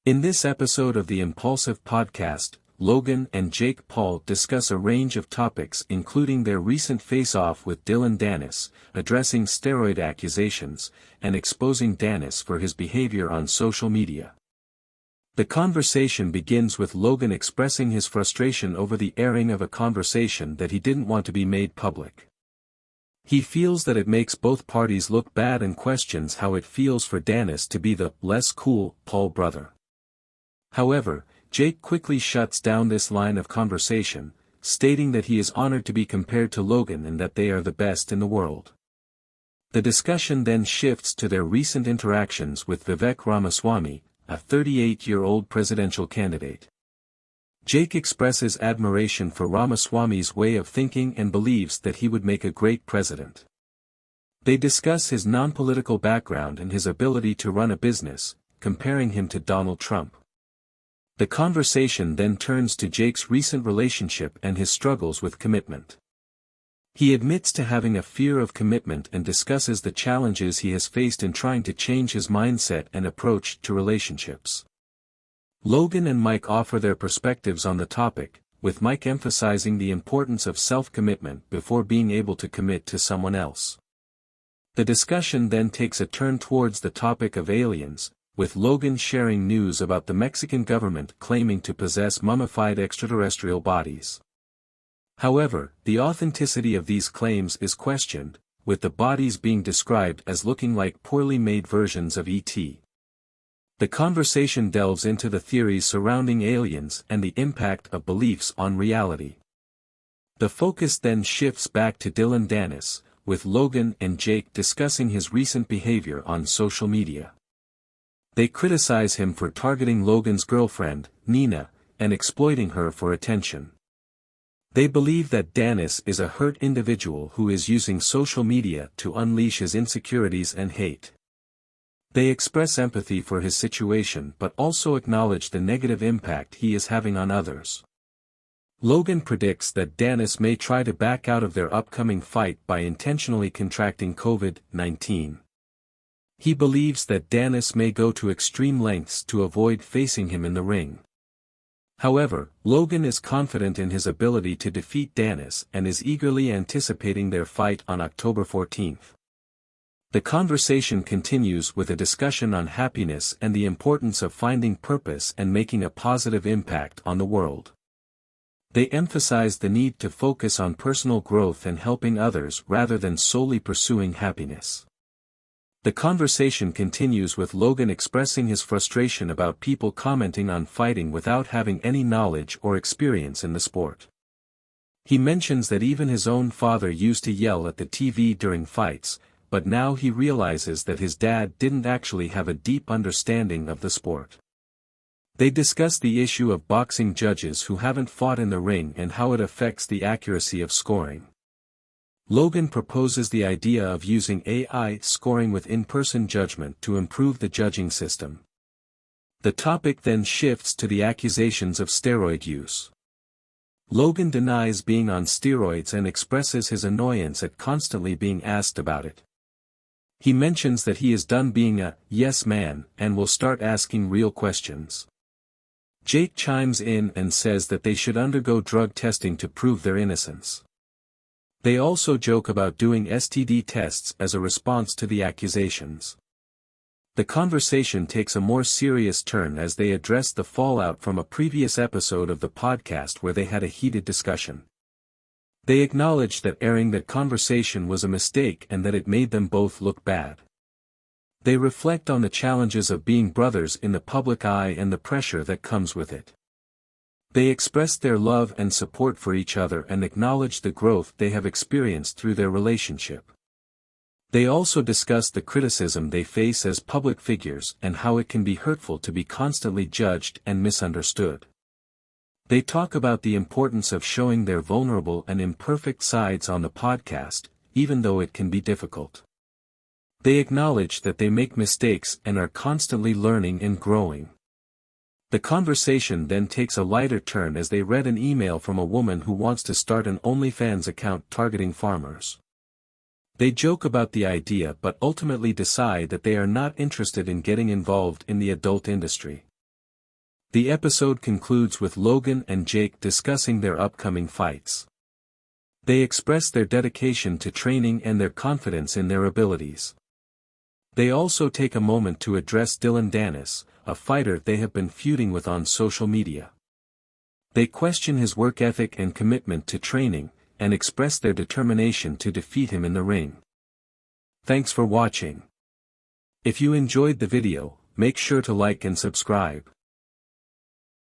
In this episode of the Impulsive Podcast, Logan and Jake Paul discuss a range of topics including their recent face-off with Dillon Danis, addressing steroid accusations, and exposing Danis for his behavior on social media. The conversation begins with Logan expressing his frustration over the airing of a conversation that he didn't want to be made public. He feels that it makes both parties look bad and questions how it feels for Danis to be the less cool Paul brother. However, Jake quickly shuts down this line of conversation, stating that he is honored to be compared to Logan and that they are the best in the world. The discussion then shifts to their recent interactions with Vivek Ramaswamy, a 38-year-old presidential candidate. Jake expresses admiration for Ramaswamy's way of thinking and believes that he would make a great president. They discuss his non-political background and his ability to run a business, comparing him to Donald Trump. The conversation then turns to Jake's recent relationship and his struggles with commitment. He admits to having a fear of commitment and discusses the challenges he has faced in trying to change his mindset and approach to relationships. Logan and Mike offer their perspectives on the topic, with Mike emphasizing the importance of self-commitment before being able to commit to someone else. The discussion then takes a turn towards the topic of aliens, with Logan sharing news about the Mexican government claiming to possess mummified extraterrestrial bodies. However, the authenticity of these claims is questioned, with the bodies being described as looking like poorly made versions of E.T. The conversation delves into the theories surrounding aliens and the impact of beliefs on reality. The focus then shifts back to Dillon Danis, with Logan and Jake discussing his recent behavior on social media. They criticize him for targeting Logan's girlfriend, Nina, and exploiting her for attention. They believe that Danis is a hurt individual who is using social media to unleash his insecurities and hate. They express empathy for his situation but also acknowledge the negative impact he is having on others. Logan predicts that Danis may try to back out of their upcoming fight by intentionally contracting COVID-19. He believes that Danis may go to extreme lengths to avoid facing him in the ring. However, Logan is confident in his ability to defeat Danis and is eagerly anticipating their fight on October 14th. The conversation continues with a discussion on happiness and the importance of finding purpose and making a positive impact on the world. They emphasize the need to focus on personal growth and helping others rather than solely pursuing happiness. The conversation continues with Logan expressing his frustration about people commenting on fighting without having any knowledge or experience in the sport. He mentions that even his own father used to yell at the TV during fights, but now he realizes that his dad didn't actually have a deep understanding of the sport. They discuss the issue of boxing judges who haven't fought in the ring and how it affects the accuracy of scoring. Logan proposes the idea of using AI scoring with in-person judgment to improve the judging system. The topic then shifts to the accusations of steroid use. Logan denies being on steroids and expresses his annoyance at constantly being asked about it. He mentions that he is done being a yes man and will start asking real questions. Jake chimes in and says that they should undergo drug testing to prove their innocence. They also joke about doing STD tests as a response to the accusations. The conversation takes a more serious turn as they address the fallout from a previous episode of the podcast where they had a heated discussion. They acknowledge that airing that conversation was a mistake and that it made them both look bad. They reflect on the challenges of being brothers in the public eye and the pressure that comes with it. They express their love and support for each other and acknowledge the growth they have experienced through their relationship. They also discuss the criticism they face as public figures and how it can be hurtful to be constantly judged and misunderstood. They talk about the importance of showing their vulnerable and imperfect sides on the podcast, even though it can be difficult. They acknowledge that they make mistakes and are constantly learning and growing. The conversation then takes a lighter turn as they read an email from a woman who wants to start an OnlyFans account targeting farmers. They joke about the idea but ultimately decide that they are not interested in getting involved in the adult industry. The episode concludes with Logan and Jake discussing their upcoming fights. They express their dedication to training and their confidence in their abilities. They also take a moment to address Dillon Danis, a fighter they have been feuding with on social media. They question his work ethic and commitment to training, and express their determination to defeat him in the ring. Thanks for watching. If you enjoyed the video, make sure to like and subscribe.